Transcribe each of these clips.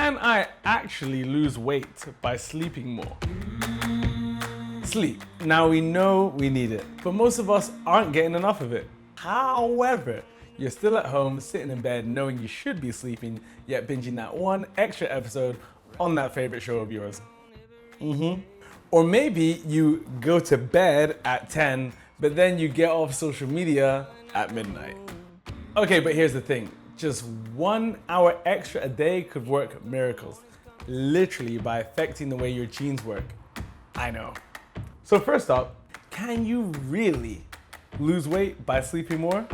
Can I actually lose weight by sleeping more? Sleep. Now we know we need it, but most of us aren't getting enough of it. However, you're still at home, sitting in bed, knowing you should be sleeping, yet binging that one extra episode on that favorite show of yours. Or maybe you go to bed at 10, but then you get off social media at midnight. Okay, but here's the thing. Just 1 hour extra a day could work miracles, literally by affecting the way your genes work. I know. So first up, can you really lose weight by sleeping more?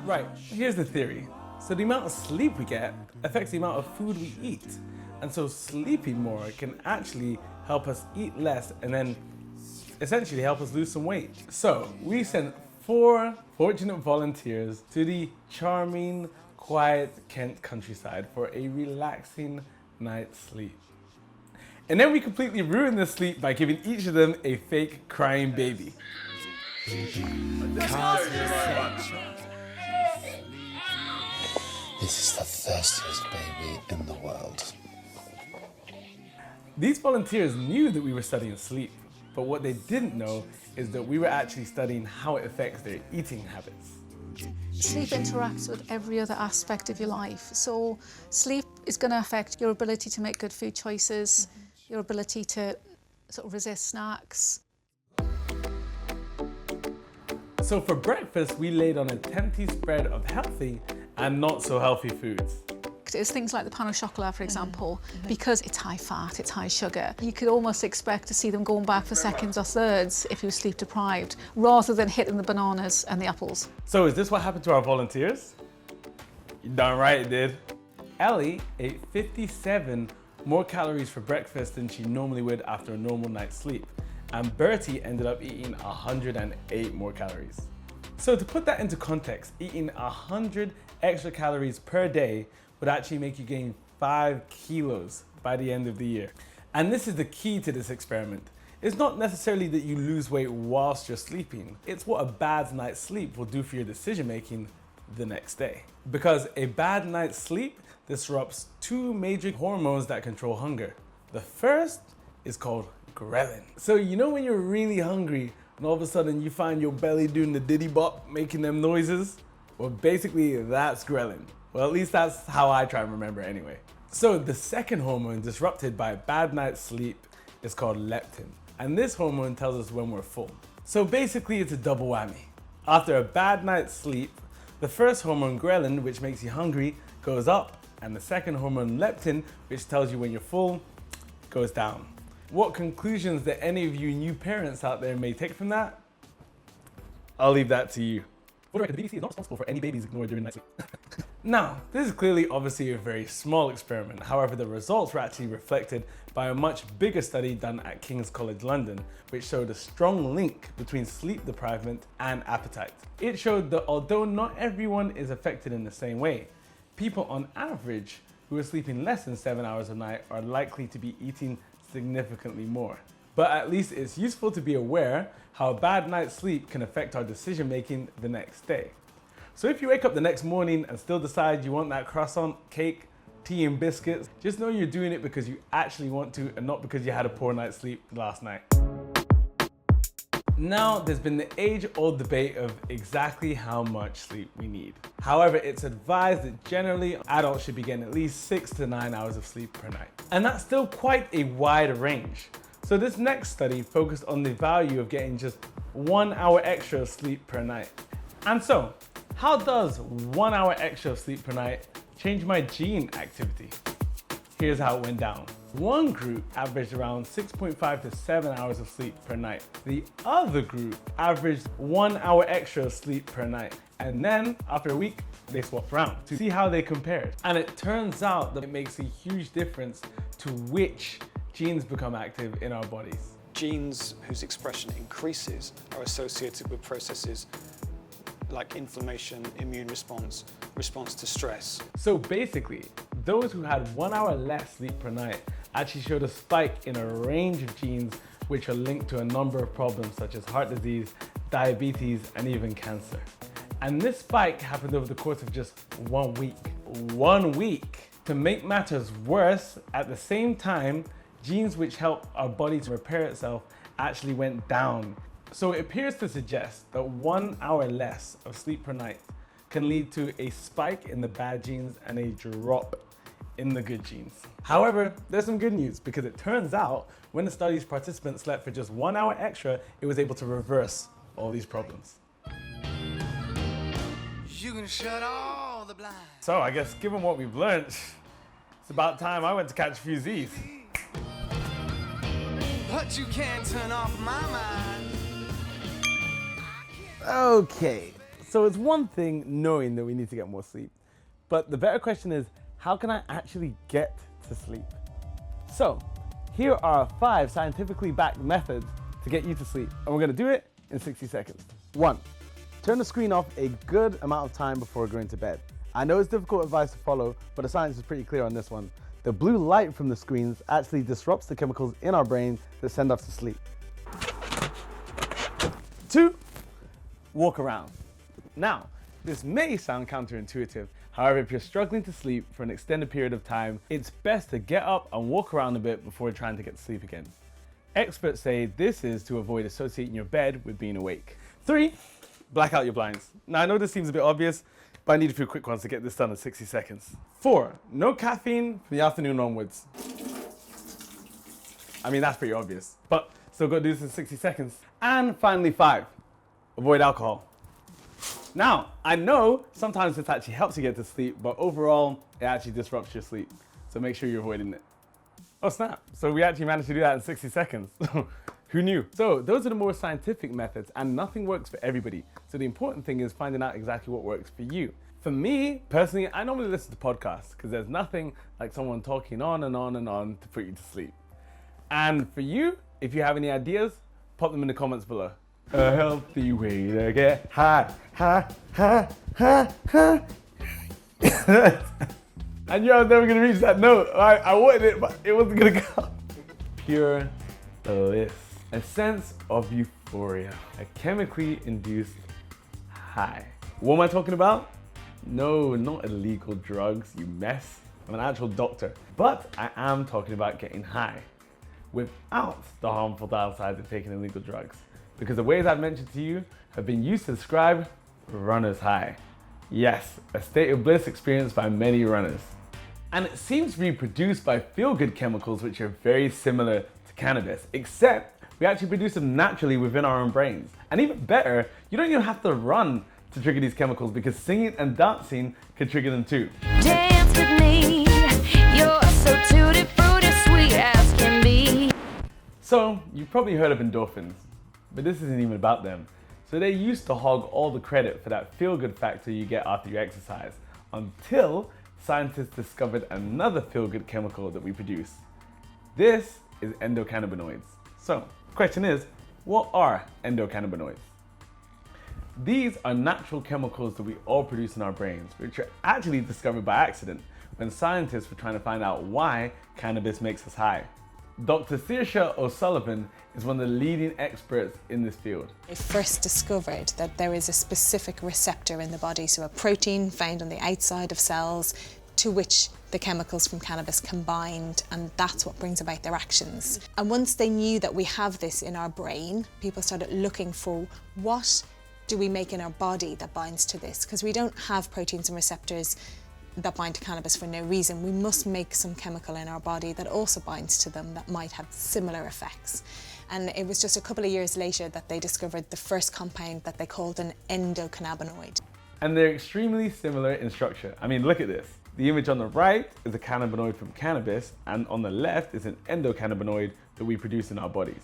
Right, here's the theory. So the amount of sleep we get affects the amount of food we eat. And so sleeping more can actually help us eat less and then essentially help us lose some weight. So we sent 4 fortunate volunteers to the charming, quiet Kent countryside for a relaxing night's sleep. And then we completely ruined their sleep by giving each of them a fake crying baby. This is the thirstiest baby in the world. These volunteers knew that we were studying sleep, but what they didn't know is that we were actually studying how it affects their eating habits. Sleep interacts with every other aspect of your life. So sleep is going to affect your ability to make good food choices, your ability to sort of resist snacks. So for breakfast, we laid on a tempting spread of healthy and not so healthy foods. It's things like the pain au chocolat, for example, because it's high fat, it's high sugar. You could almost expect to see them going back for seconds or thirds if you were sleep deprived, rather than hitting the bananas and the apples. So is this what happened to our volunteers? You darn right it did. Ellie ate 57 more calories for breakfast than she normally would after a normal night's sleep. And Bertie ended up eating 108 more calories. So to put that into context, eating 100 extra calories per day would actually make you gain 5 kilos by the end of the year. And this is the key to this experiment. It's not necessarily that you lose weight whilst you're sleeping. It's what a bad night's sleep will do for your decision making the next day. Because a bad night's sleep disrupts 2 major hormones that control hunger. The first is called ghrelin. So you know when you're really hungry and all of a sudden you find your belly doing the diddy bop, making them noises? Well, basically that's ghrelin. Well, at least that's how I try and remember it anyway. So the second hormone disrupted by a bad night's sleep is called leptin. And this hormone tells us when we're full. So basically it's a double whammy. After a bad night's sleep, the first hormone ghrelin, which makes you hungry, goes up, and the second hormone leptin, which tells you when you're full, goes down. What conclusions that any of you new parents out there may take from that? I'll leave that to you. For the record, the BBC is not responsible for any babies ignored during night sleep. Now, this is clearly obviously a very small experiment. However, the results were actually reflected by a much bigger study done at King's College London, which showed a strong link between sleep deprivement and appetite. It showed that although not everyone is affected in the same way, people on average who are sleeping less than 7 hours a night are likely to be eating significantly more. But at least it's useful to be aware how a bad night's sleep can affect our decision making the next day. So if you wake up the next morning and still decide you want that croissant, cake, tea and biscuits, just know you're doing it because you actually want to and not because you had a poor night's sleep last night. Now, there's been the age-old debate of exactly how much sleep we need. However, it's advised that generally adults should be getting at least 6 to 9 hours of sleep per night. And that's still quite a wide range. So this next study focused on the value of getting just 1 hour extra of sleep per night. And so, how does 1 hour extra of sleep per night change my gene activity? Here's how it went down. One group averaged around 6.5 to 7 hours of sleep per night. The other group averaged 1 hour extra of sleep per night. And then after a week, they swapped around to see how they compared. And it turns out that it makes a huge difference to which genes become active in our bodies. Genes whose expression increases are associated with processes like inflammation, immune response, response to stress. So basically, those who had 1 hour less sleep per night actually showed a spike in a range of genes which are linked to a number of problems such as heart disease, diabetes, and even cancer. And this spike happened over the course of just 1 week. 1 week. To make matters worse, at the same time, genes which help our body to repair itself actually went down. So it appears to suggest that 1 hour less of sleep per night can lead to a spike in the bad genes and a drop in the good genes. However, there's some good news because it turns out when the study's participants slept for just 1 hour extra, it was able to reverse all these problems. You can shut all the blinds. So I guess given what we've learned, it's about time I went to catch a few Z's. But you can't turn off my mind. Okay, so it's one thing knowing that we need to get more sleep, but the better question is, how can I actually get to sleep? So here are 5 scientifically backed methods to get you to sleep, and we're gonna do it in 60 seconds. 1, turn the screen off a good amount of time before going to bed. I know it's difficult advice to follow, but the science is pretty clear on this one. The blue light from the screens actually disrupts the chemicals in our brain that send us to sleep. 2, walk around. Now, this may sound counterintuitive. However, if you're struggling to sleep for an extended period of time, it's best to get up and walk around a bit before trying to get to sleep again. Experts say this is to avoid associating your bed with being awake. 3, black out your blinds. Now, I know this seems a bit obvious, but I need a few quick ones to get this done in 60 seconds. 4, no caffeine from the afternoon onwards. I mean, that's pretty obvious, but still got to do this in 60 seconds. And finally 5, avoid alcohol. Now, I know sometimes this actually helps you get to sleep, but overall, it actually disrupts your sleep. So make sure you're avoiding it. Oh snap, so we actually managed to do that in 60 seconds. Who knew? So those are the more scientific methods and nothing works for everybody. So the important thing is finding out exactly what works for you. For me, personally, I normally listen to podcasts because there's nothing like someone talking on and on and on to put you to sleep. And for you, if you have any ideas, pop them in the comments below. A healthy way to get high, high, high, high, high. I knew I was never gonna reach that note. I wanted it, but it wasn't gonna come. Pure bliss. A sense of euphoria. A chemically induced high. What am I talking about? No, not illegal drugs, you mess. I'm an actual doctor. But I am talking about getting high without the harmful downsides of taking illegal drugs. Because the ways I've mentioned to you have been used to describe runner's high. Yes, a state of bliss experienced by many runners. And it seems to be produced by feel-good chemicals which are very similar to cannabis, except we actually produce them naturally within our own brains. And even better, you don't even have to run to trigger these chemicals because singing and dancing can trigger them too. Dance with me, you're so tutti frutti sweet as can be. So, you've probably heard of endorphins, but this isn't even about them. So they used to hog all the credit for that feel-good factor you get after you exercise, until scientists discovered another feel-good chemical that we produce. This is endocannabinoids. So, the question is, what are endocannabinoids? These are natural chemicals that we all produce in our brains, which are actually discovered by accident when scientists were trying to find out why cannabis makes us high. Dr. Saoirse O'Sullivan is one of the leading experts in this field. They first discovered that there is a specific receptor in the body, so a protein found on the outside of cells to which the chemicals from cannabis combined, and that's what brings about their actions. And once they knew that we have this in our brain, people started looking for what do we make in our body that binds to this, because we don't have proteins and receptors that bind to cannabis for no reason. We must make some chemical in our body that also binds to them that might have similar effects. And it was just a couple of years later that they discovered the first compound that they called an endocannabinoid. And they're extremely similar in structure. I mean, look at this. The image on the right is a cannabinoid from cannabis, and on the left is an endocannabinoid that we produce in our bodies.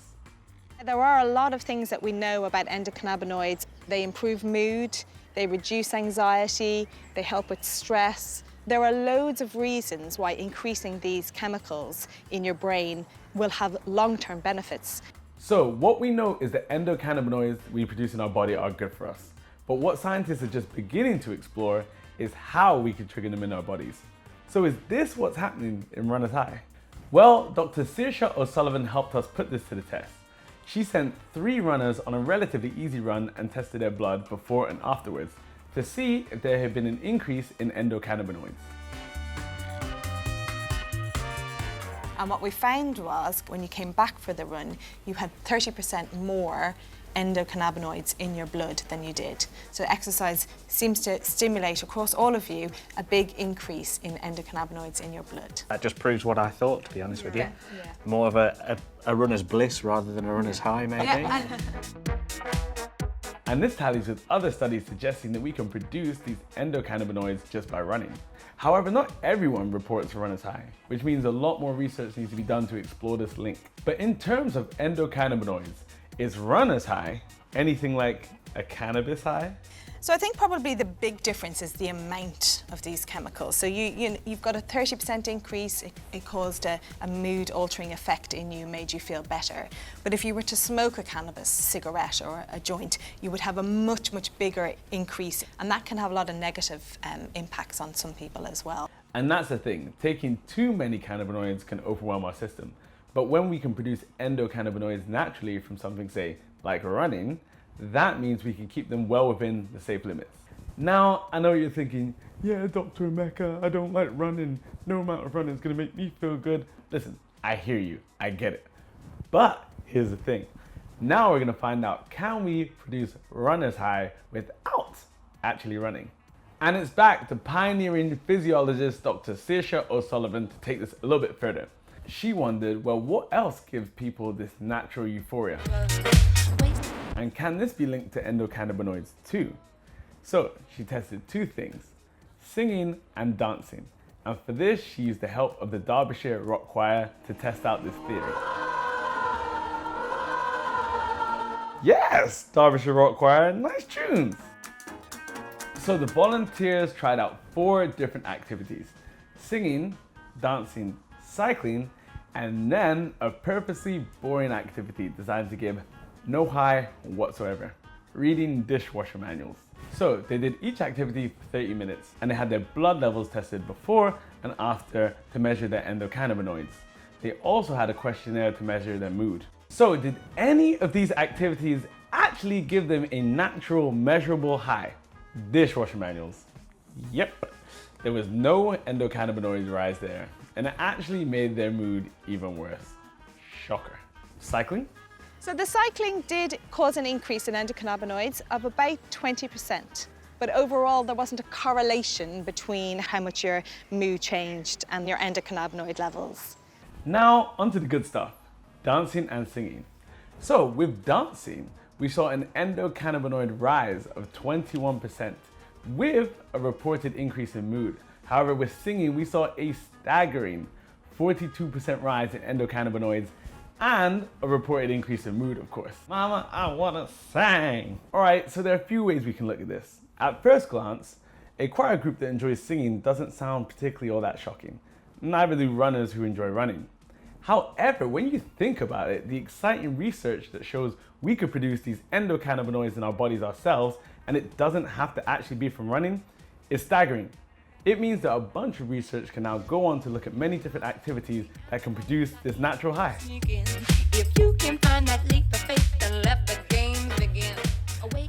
There are a lot of things that we know about endocannabinoids. They improve mood, they reduce anxiety, they help with stress. There are loads of reasons why increasing these chemicals in your brain will have long-term benefits. So what we know is that endocannabinoids we produce in our body are good for us. But what scientists are just beginning to explore is how we can trigger them in our bodies. So is this what's happening in runner's high? Well, Dr. Saoirse O'Sullivan helped us put this to the test. She sent 3 runners on a relatively easy run and tested their blood before and afterwards to see if there had been an increase in endocannabinoids. And what we found was when you came back for the run, you had 30% more endocannabinoids in your blood than you did. So exercise seems to stimulate across all of you a big increase in endocannabinoids in your blood. That just proves what I thought, to be honest with you. Yeah. More of a runner's bliss rather than a runner's high, maybe. And this tallies with other studies suggesting that we can produce these endocannabinoids just by running. However, not everyone reports a runner's high, which means a lot more research needs to be done to explore this link. But in terms of endocannabinoids, is runner's high anything like a cannabis high? So I think probably the big difference is the amount of these chemicals. So you've got a 30% increase, it caused a mood altering effect in you, made you feel better. But if you were to smoke a cannabis cigarette or a joint, you would have a much, much bigger increase. And that can have a lot of negative impacts on some people as well. And that's the thing, taking too many cannabinoids can overwhelm our system. But when we can produce endocannabinoids naturally from something, say, like running, that means we can keep them well within the safe limits. Now, I know you're thinking, yeah, Dr. Emeka, I don't like running. No amount of running is gonna make me feel good. Listen, I hear you, I get it. But here's the thing. Now we're gonna find out, can we produce runner's high without actually running? And it's back to pioneering physiologist Dr. Saoirse O'Sullivan to take this a little bit further. She wondered, well, what else gives people this natural euphoria? And can this be linked to endocannabinoids too? So she tested two things, singing and dancing. And for this, she used the help of the Derbyshire Rock Choir to test out this theory. Yes, Derbyshire Rock Choir, nice tunes. So the volunteers tried out 4 different activities, singing, dancing, cycling, and then a purposely boring activity designed to give no high whatsoever, reading dishwasher manuals. So they did each activity for 30 minutes and they had their blood levels tested before and after to measure their endocannabinoids. They also had a questionnaire to measure their mood. So did any of these activities actually give them a natural measurable high? Dishwasher manuals. Yep, there was no endocannabinoids rise there, and it actually made their mood even worse. Shocker. Cycling? So the cycling did cause an increase in endocannabinoids of about 20%. But overall, there wasn't a correlation between how much your mood changed and your endocannabinoid levels. Now, onto the good stuff, dancing and singing. So with dancing, we saw an endocannabinoid rise of 21% with a reported increase in mood. However, with singing, we saw a staggering 42% rise in endocannabinoids and a reported increase in mood, of course. Mama, I wanna sing. All right, so there are a few ways we can look at this. At first glance, a choir group that enjoys singing doesn't sound particularly all that shocking. Neither do runners who enjoy running. However, when you think about it, the exciting research that shows we could produce these endocannabinoids in our bodies ourselves, and it doesn't have to actually be from running, is staggering. It means that a bunch of research can now go on to look at many different activities that can produce this natural high.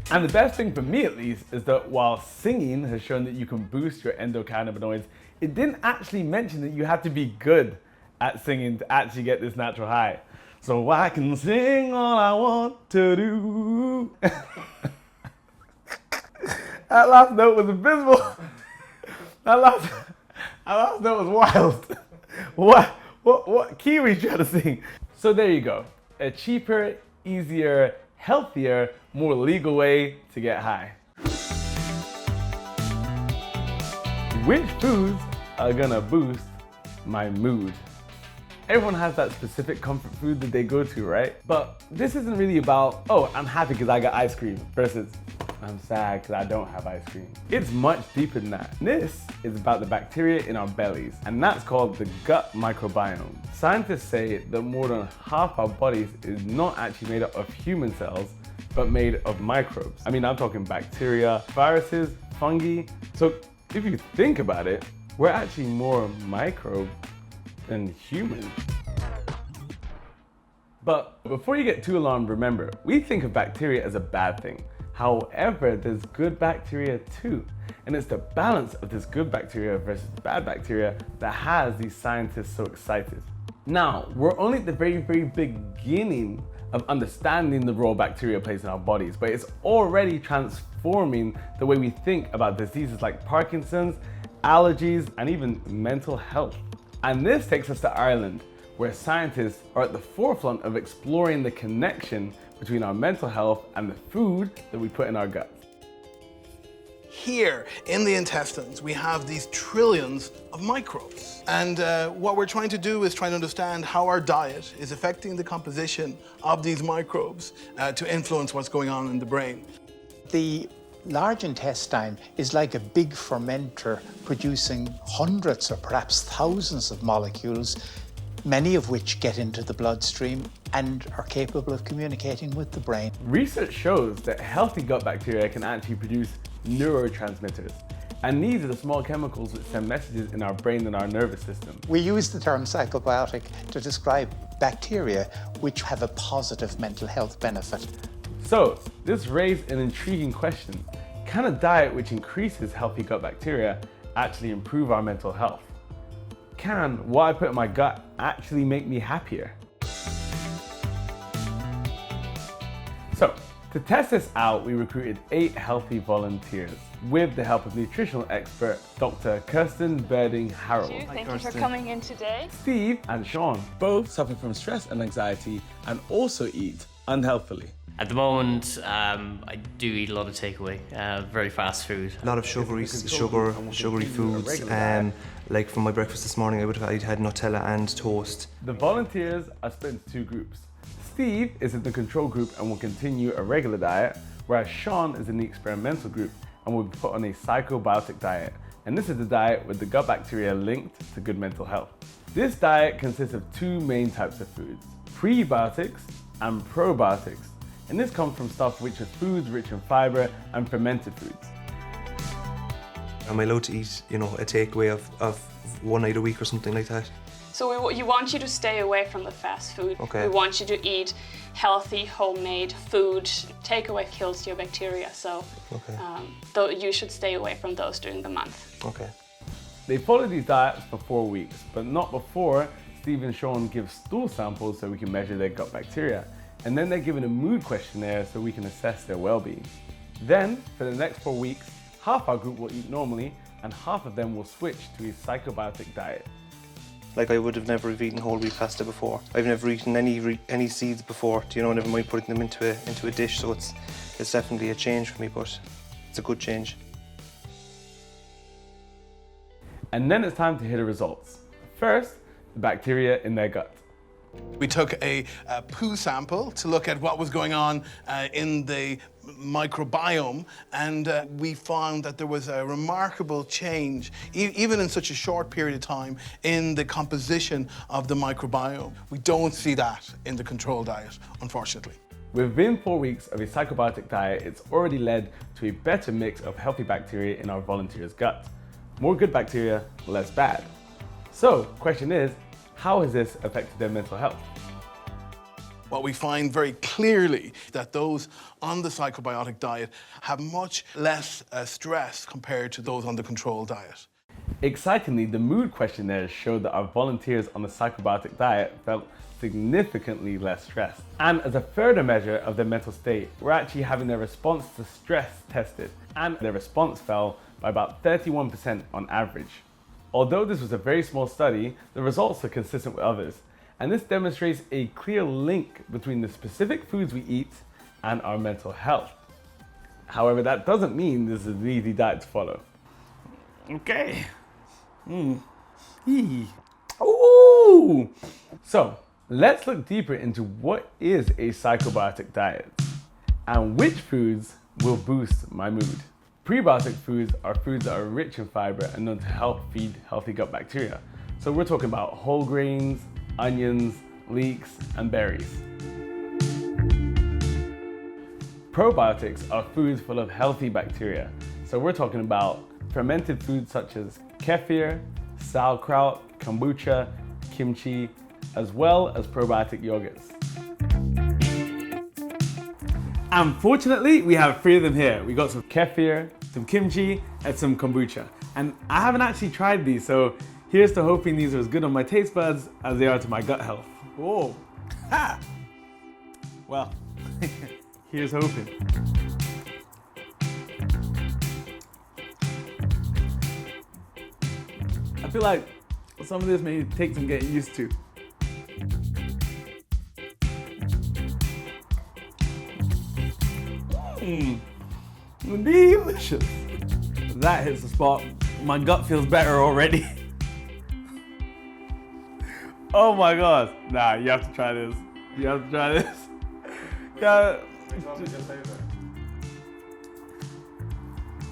And the best thing for me at least is that while singing has shown that you can boost your endocannabinoids, it didn't actually mention that you have to be good at singing to actually get this natural high. So I can sing all I want to do. That last note was abysmal. That last note was wild. What key were you trying to sing? So there you go. A cheaper, easier, healthier, more legal way to get high. Which foods are gonna boost my mood? Everyone has that specific comfort food that they go to, right? But this isn't really about, oh, I'm happy because I got ice cream versus I'm sad because I don't have ice cream. It's much deeper than that. This is about the bacteria in our bellies, and that's called the gut microbiome. Scientists say that more than half our bodies is not actually made up of human cells, but made of microbes. I mean, I'm talking bacteria, viruses, fungi. So if you think about it, we're actually more microbe than human. But before you get too alarmed, remember, we think of bacteria as a bad thing. However, there's good bacteria too. And it's the balance of this good bacteria versus bad bacteria that has these scientists so excited. Now, we're only at the very, very beginning of understanding the role bacteria plays in our bodies, but it's already transforming the way we think about diseases like Parkinson's, allergies, and even mental health. And this takes us to Ireland, where scientists are at the forefront of exploring the connection between our mental health and the food that we put in our guts. Here in the intestines, we have these trillions of microbes. And what we're trying to do is try to understand how our diet is affecting the composition of these microbes to influence what's going on in the brain. The large intestine is like a big fermenter producing hundreds or perhaps thousands of molecules, many of which get into the bloodstream and are capable of communicating with the brain. Research shows that healthy gut bacteria can actually produce neurotransmitters. And these are the small chemicals that send messages in our brain and our nervous system. We use the term psychobiotic to describe bacteria which have a positive mental health benefit. So, this raised an intriguing question. Can a diet which increases healthy gut bacteria actually improve our mental health? Can what I put in my gut actually make me happier? So, to test this out, we recruited 8 healthy volunteers with the help of nutritional expert Dr. Kirsten Berding-Harold. Thank you for coming in today. Steve and Sean both suffer from stress and anxiety and also eat unhealthily. At the moment, I do eat a lot of takeaway, very fast food. A lot of sugary foods. Like for my breakfast this morning, I'd had Nutella and toast. The volunteers are split into 2 groups. Steve is in the control group and will continue a regular diet, whereas Sean is in the experimental group and will be put on a psychobiotic diet. And this is the diet with the gut bacteria linked to good mental health. This diet consists of 2 main types of foods, prebiotics and probiotics. And this comes from stuff which is foods rich in fiber and fermented foods. Am I allowed to eat, a takeaway of one night a week or something like that? So we want you to stay away from the fast food. Okay. We want you to eat healthy, homemade food. Takeaway kills your bacteria, so you should stay away from those during the month. Okay. They follow these diets for 4 weeks, but not before Steve and Sean give stool samples so we can measure their gut bacteria. And then they're given a mood questionnaire so we can assess their well-being. Then, for the next 4 weeks, half our group will eat normally and half of them will switch to a psychobiotic diet. Like I would have never eaten whole wheat pasta before. I've never eaten any seeds before, never mind putting them into a dish, so it's definitely a change for me, but it's a good change. And then it's time to hear the results. First, the bacteria in their gut. We took a poo sample to look at what was going on in the microbiome, and we found that there was a remarkable change, even in such a short period of time, in the composition of the microbiome. We don't see that in the control diet, unfortunately. Within 4 weeks of a psychobiotic diet, it's already led to a better mix of healthy bacteria in our volunteers' gut. More good bacteria, less bad. So, question is, how has this affected their mental health? What we find very clearly that those on the psychobiotic diet have much less stress compared to those on the control diet. Excitingly, the mood questionnaires showed that our volunteers on the psychobiotic diet felt significantly less stressed. And as a further measure of their mental state, we're actually having their response to stress tested, and their response fell by about 31% on average. Although this was a very small study, the results are consistent with others, and this demonstrates a clear link between the specific foods we eat and our mental health. However, that doesn't mean this is an easy diet to follow. Okay. Ooh. So, let's look deeper into what is a psychobiotic diet and which foods will boost my mood. Prebiotic foods are foods that are rich in fiber and known to help feed healthy gut bacteria. So we're talking about whole grains, onions, leeks, and berries. Probiotics are foods full of healthy bacteria. So we're talking about fermented foods such as kefir, sauerkraut, kombucha, kimchi, as well as probiotic yogurts. Unfortunately, we have 3 of them here. We got some kefir, some kimchi, and some kombucha. And I haven't actually tried these, so here's to hoping these are as good on my taste buds as they are to my gut health. Whoa, ha! Well, here's hoping. I feel like some of this may take some getting used to. Delicious. That hits the spot. My gut feels better already. Oh my god. Nah, you have to try this. You have to try this. Yeah.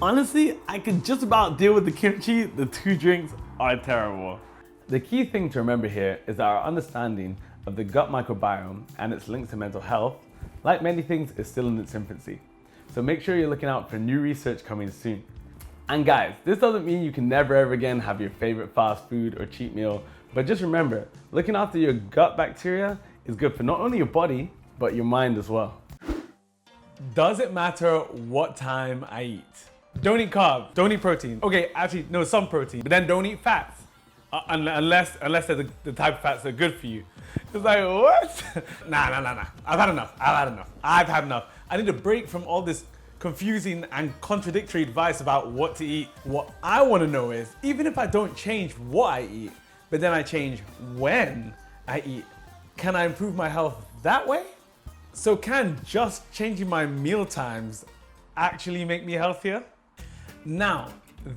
Honestly, I can just about deal with the kimchi. The 2 drinks are terrible. The key thing to remember here is that our understanding of the gut microbiome and its links to mental health, like many things, is still in its infancy. So make sure you're looking out for new research coming soon. And guys, this doesn't mean you can never ever again have your favorite fast food or cheat meal, but just remember, looking after your gut bacteria is good for not only your body, but your mind as well. Does it matter what time I eat? Don't eat carbs, don't eat protein. Okay, actually, no, some protein, but then don't eat fats. Unless they're the type of fats that are good for you. It's like, what? Nah. I've had enough. I need a break from all this confusing and contradictory advice about what to eat. What I want to know is, even if I don't change what I eat, but then I change when I eat, can I improve my health that way? So can just changing my meal times actually make me healthier? Now,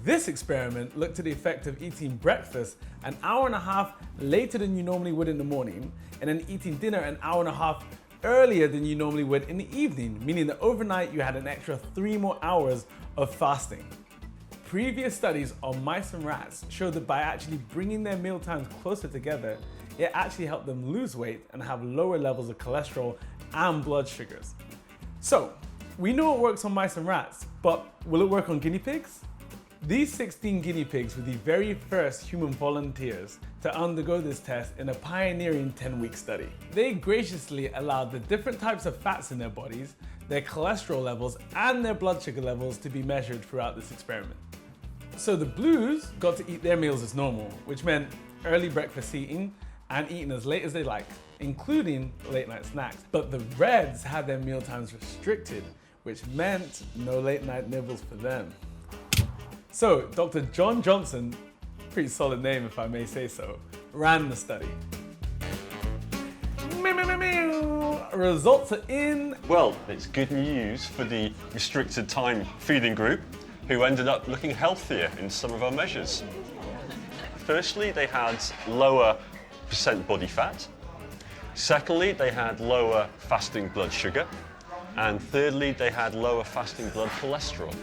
this experiment looked at the effect of eating breakfast an hour and a half later than you normally would in the morning, and then eating dinner an hour and a half earlier than you normally would in the evening, meaning that overnight you had an extra 3 more hours of fasting. Previous studies on mice and rats showed that by actually bringing their meal times closer together, it actually helped them lose weight and have lower levels of cholesterol and blood sugars. So, we know it works on mice and rats, but will it work on guinea pigs? These 16 guinea pigs were the very first human volunteers to undergo this test in a pioneering 10-week study. They graciously allowed the different types of fats in their bodies, their cholesterol levels, and their blood sugar levels to be measured throughout this experiment. So the blues got to eat their meals as normal, which meant early breakfast eating and eating as late as they liked, including late night snacks. But the reds had their meal times restricted, which meant no late night nibbles for them. So Dr. John Johnson, pretty solid name if I may say so, ran the study. Results are in. Well, it's good news for the restricted time feeding group, who ended up looking healthier in some of our measures. Firstly, they had lower percent body fat. Secondly, they had lower fasting blood sugar. And thirdly, they had lower fasting blood cholesterol.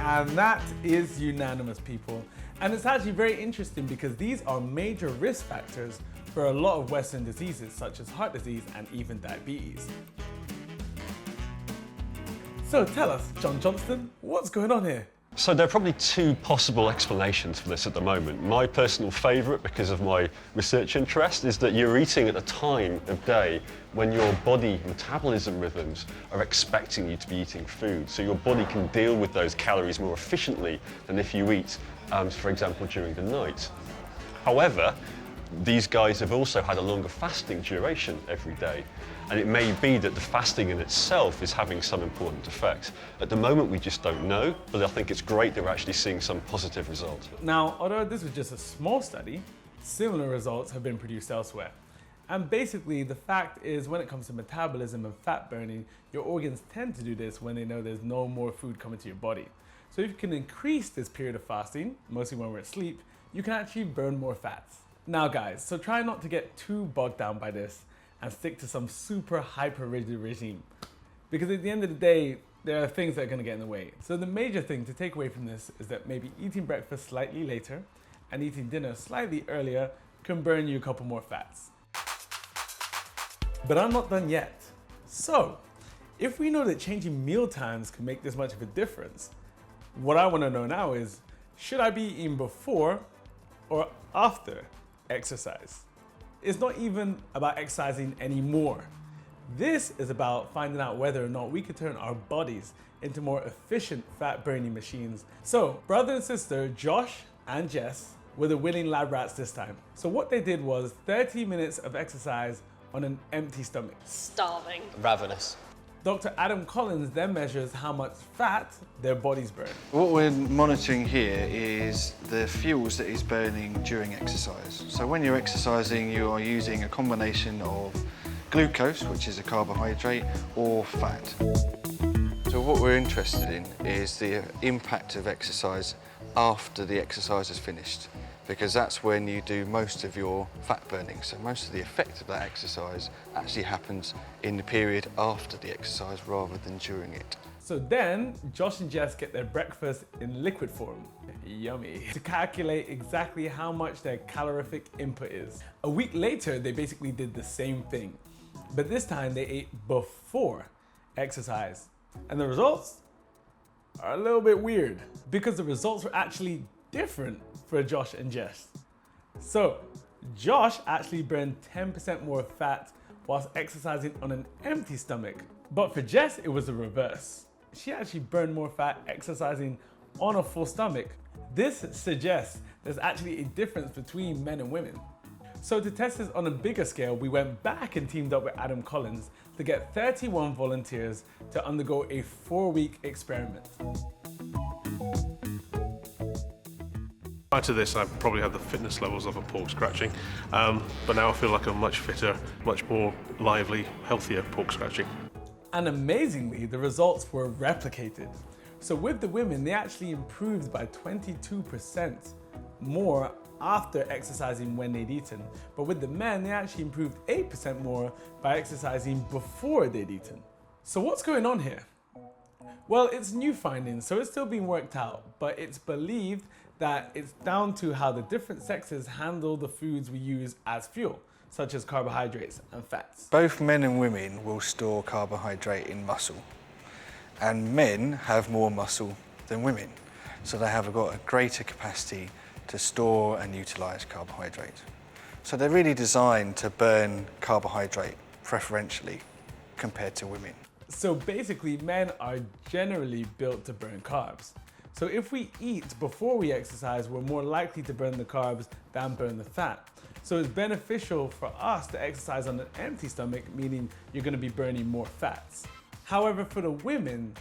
And that is unanimous, people. And it's actually very interesting because these are major risk factors for a lot of Western diseases such as heart disease and even diabetes. So tell us, John Johnston, what's going on here? So there are probably 2 possible explanations for this at the moment. My personal favourite, because of my research interest, is that you're eating at a time of day when your body metabolism rhythms are expecting you to be eating food. So your body can deal with those calories more efficiently than if you eat, for example, during the night. However, these guys have also had a longer fasting duration every day. And it may be that the fasting in itself is having some important effect. At the moment, we just don't know, but I think it's great that we're actually seeing some positive results. Now, although this was just a small study, similar results have been produced elsewhere. And basically, the fact is, when it comes to metabolism and fat burning, your organs tend to do this when they know there's no more food coming to your body. So if you can increase this period of fasting, mostly when we're asleep, you can actually burn more fats. Now guys, so try not to get too bogged down by this and stick to some super hyper rigid regime. Because at the end of the day, there are things that are gonna get in the way. So the major thing to take away from this is that maybe eating breakfast slightly later and eating dinner slightly earlier can burn you a couple more fats. But I'm not done yet. So, if we know that changing meal times can make this much of a difference, what I wanna know now is, should I be eating before or after exercise? it's not even about exercising anymore. This is about finding out whether or not we could turn our bodies into more efficient fat-burning machines. So, brother and sister Josh and Jess were the willing lab rats this time. So what they did was 30 minutes of exercise on an empty stomach. Starving. Ravenous. Dr. Adam Collins then measures how much fat their bodies burn. What we're monitoring here is the fuels that he's burning during exercise. So when you're exercising, you are using a combination of glucose, which is a carbohydrate, or fat. So what we're interested in is the impact of exercise after the exercise is finished, because that's when you do most of your fat burning. So most of the effect of that exercise actually happens in the period after the exercise rather than during it. So then, Josh and Jess get their breakfast in liquid form, yummy, to calculate exactly how much their calorific input is. A week later, they basically did the same thing, but this time they ate before exercise. And the results are a little bit weird, because the results were actually different for Josh and Jess. So, Josh actually burned 10% more fat whilst exercising on an empty stomach. But for Jess, it was the reverse. She actually burned more fat exercising on a full stomach. This suggests there's actually a difference between men and women. So to test this on a bigger scale, we went back and teamed up with Adam Collins to get 31 volunteers to undergo a 4-week experiment. Prior to this, I probably had the fitness levels of a pork scratching, but now I feel like a much fitter, much more lively, healthier pork scratching. And amazingly, the results were replicated. So with the women, they actually improved by 22% more after exercising when they'd eaten. But with the men, they actually improved 8% more by exercising before they'd eaten. So what's going on here? Well, it's new findings, so it's still being worked out, but it's believed that it's down to how the different sexes handle the foods we use as fuel, such as carbohydrates and fats. Both men and women will store carbohydrate in muscle, and men have more muscle than women, so they have got a greater capacity to store and utilise carbohydrate. So they're really designed to burn carbohydrate preferentially compared to women. So basically, men are generally built to burn carbs. So if we eat before we exercise, we're more likely to burn the carbs than burn the fat. So it's beneficial for us to exercise on an empty stomach, meaning you're going to be burning more fats. However, for the women,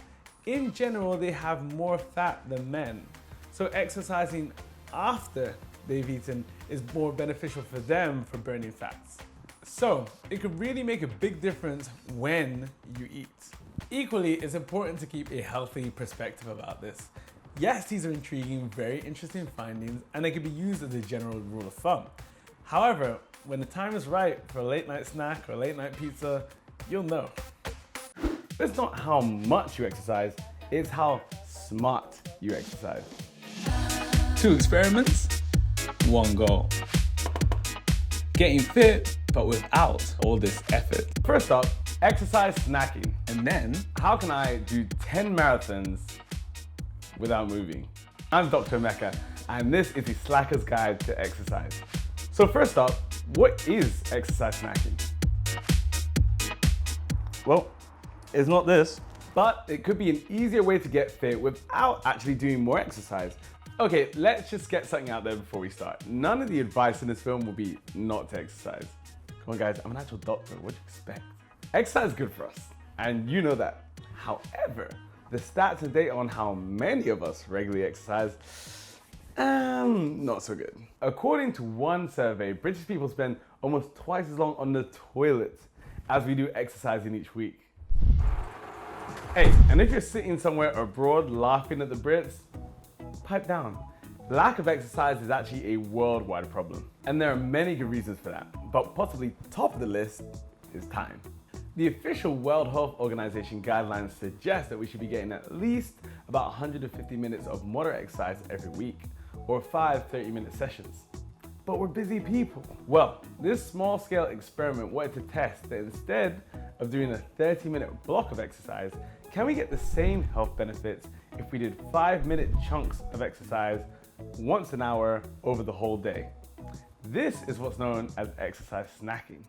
in general, they have more fat than men. So exercising after they've eaten is more beneficial for them for burning fats. So it could really make a big difference when you eat. Equally, it's important to keep a healthy perspective about this. Yes, these are intriguing, very interesting findings, and they can be used as a general rule of thumb. However, when the time is right for a late night snack or late night pizza, you'll know. It's not how much you exercise, it's how smart you exercise. 2 experiments, 1 goal. Getting fit, but without all this effort. First up, exercise snacking. And then, how can I do 10 marathons without moving? I'm Dr. Emeka, and this is the Slacker's Guide to Exercise. So first up, what is exercise snacking? Well, it's not this, but it could be an easier way to get fit without actually doing more exercise. Okay, let's just get something out there before we start. None of the advice in this film will be not to exercise. Come on guys, I'm an actual doctor, what do you expect? Exercise is good for us, and you know that. However, the stats and data on how many of us regularly exercise, not so good. According to one survey, British people spend almost twice as long on the toilet as we do exercising each week. Hey, and if you're sitting somewhere abroad laughing at the Brits, pipe down. Lack of exercise is actually a worldwide problem, and there are many good reasons for that, but possibly top of the list is time. The official World Health Organization guidelines suggest that we should be getting at least about 150 minutes of moderate exercise every week, or 5 30-minute sessions. But we're busy people. Well, this small-scale experiment wanted to test that instead of doing a 30-minute block of exercise, can we get the same health benefits if we did 5-minute chunks of exercise once an hour over the whole day? This is what's known as exercise snacking.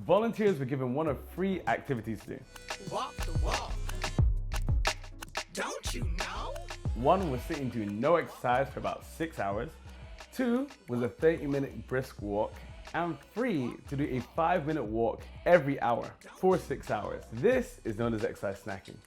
Volunteers were given one of 3 activities to do. Walk the walk. Don't you know? 1 was sitting doing no exercise for about 6 hours. 2 was a 30-minute brisk walk. And 3 to do a 5-minute walk every hour for 6 hours. This is known as exercise snacking.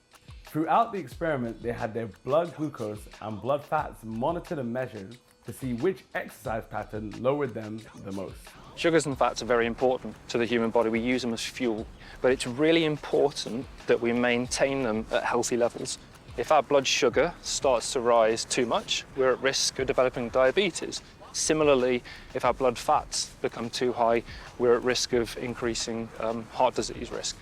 Throughout the experiment, they had their blood glucose and blood fats monitored and measured to see which exercise pattern lowered them the most. Sugars and fats are very important to the human body. We use them as fuel, but it's really important that we maintain them at healthy levels. If our blood sugar starts to rise too much, we're at risk of developing diabetes. Similarly, if our blood fats become too high, we're at risk of increasing heart disease risk.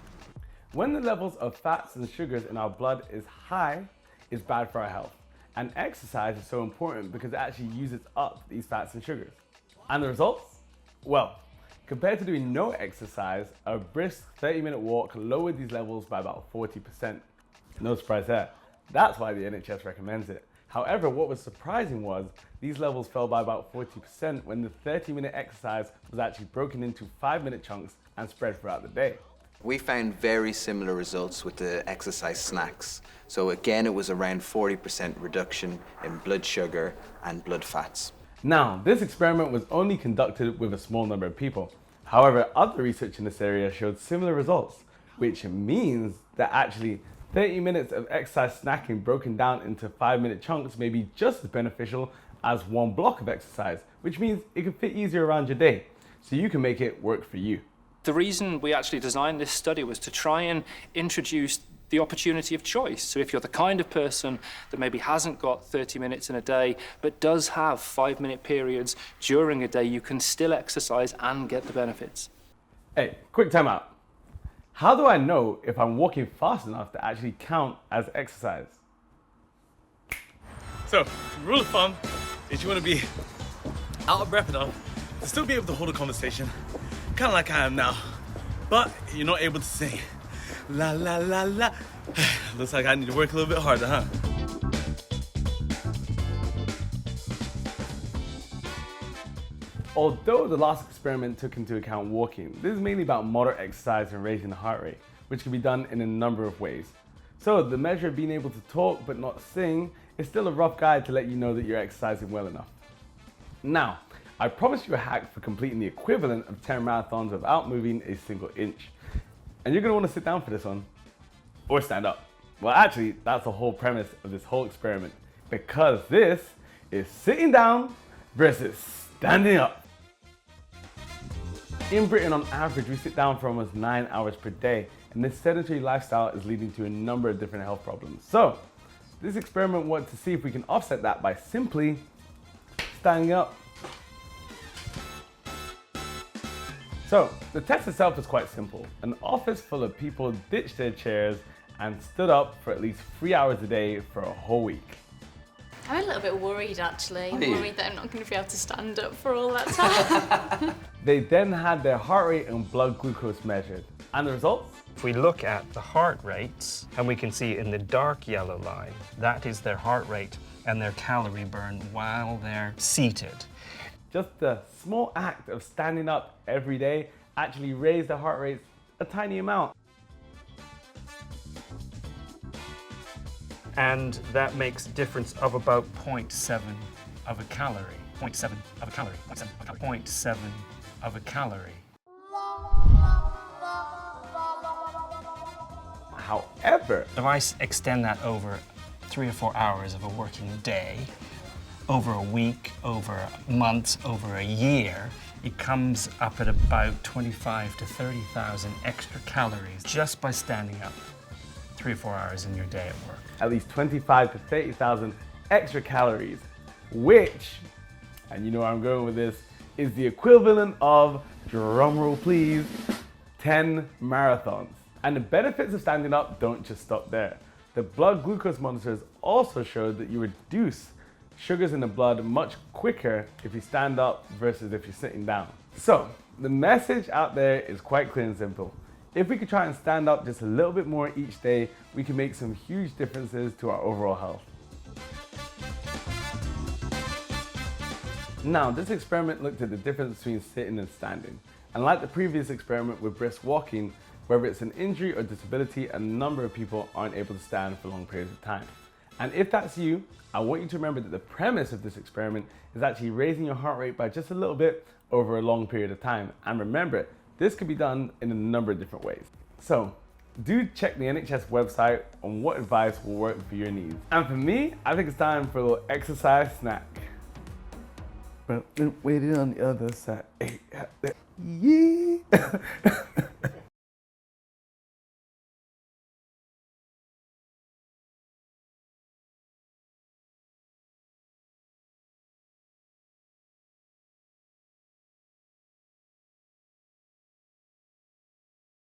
When the levels of fats and sugars in our blood is high, it's bad for our health. And exercise is so important because it actually uses up these fats and sugars. And the results? Well, compared to doing no exercise, a brisk 30-minute walk lowered these levels by about 40%. No surprise there. That's why the NHS recommends it. However, what was surprising was these levels fell by about 40% when the 30-minute exercise was actually broken into 5-minute chunks and spread throughout the day. We found very similar results with the exercise snacks. So again, it was around 40% reduction in blood sugar and blood fats. Now, this experiment was only conducted with a small number of people. However, other research in this area showed similar results, which means that actually 30 minutes of exercise snacking broken down into 5-minute chunks may be just as beneficial as 1 block of exercise, which means it can fit easier around your day, so you can make it work for you. The reason we actually designed this study was to try and introduce the opportunity of choice. So if you're the kind of person that maybe hasn't got 30 minutes in a day, but does have 5-minute periods during a day, you can still exercise and get the benefits. Hey, quick time out. How do I know if I'm walking fast enough to actually count as exercise? So, rule of thumb is you want to be out of breath enough to still be able to hold a conversation, kind of like I am now, but you're not able to sing. La la la la. Looks like I need to work a little bit harder, huh? Although the last experiment took into account walking, this is mainly about moderate exercise and raising the heart rate, which can be done in a number of ways. So the measure of being able to talk but not sing is still a rough guide to let you know that you're exercising well enough. Now, I promised you a hack for completing the equivalent of 10 marathons without moving a single inch. And you're gonna wanna sit down for this one, or stand up. Well, actually, that's the whole premise of this whole experiment, because this is sitting down versus standing up. In Britain, on average, we sit down for almost 9 hours per day, and this sedentary lifestyle is leading to a number of different health problems. So, this experiment wants to see if we can offset that by simply standing up. So, the test itself is quite simple. An office full of people ditched their chairs and stood up for at least 3 hours a day for a whole week. I'm a little bit worried actually. I'm Are you? worried that I'm not going to be able to stand up for all that time. They then had their heart rate and blood glucose measured. And the results? If we look at the heart rates, and we can see in the dark yellow line, that is their heart rate and their calorie burn while they're seated. Just the small act of standing up every day actually raised the heart rates a tiny amount. And that makes a difference of about 0.7 of a calorie. 0.7 of a calorie. 0.7 of a calorie. 0.7 of a calorie. However, if I extend that over 3 or 4 hours of a working day, over a week, over months, over a year, it comes up at about 25 to 30,000 extra calories just by standing up 3 or 4 hours in your day at work. At least 25 to 30,000 extra calories, which, and you know where I'm going with this, is the equivalent of, drumroll please, 10 marathons. And the benefits of standing up don't just stop there. The blood glucose monitors also showed that you reduce sugars in the blood much quicker if you stand up versus if you're sitting down. So, the message out there is quite clear and simple. If we could try and stand up just a little bit more each day, we can make some huge differences to our overall health. Now, this experiment looked at the difference between sitting and standing. And like the previous experiment with brisk walking, whether it's an injury or disability, a number of people aren't able to stand for long periods of time. And if that's you, I want you to remember that the premise of this experiment is actually raising your heart rate by just a little bit over a long period of time. And remember, this could be done in a number of different ways. So, do check the NHS website on what advice will work for your needs. And for me, I think it's time for a little exercise snack. But waiting on the other side. Yeah.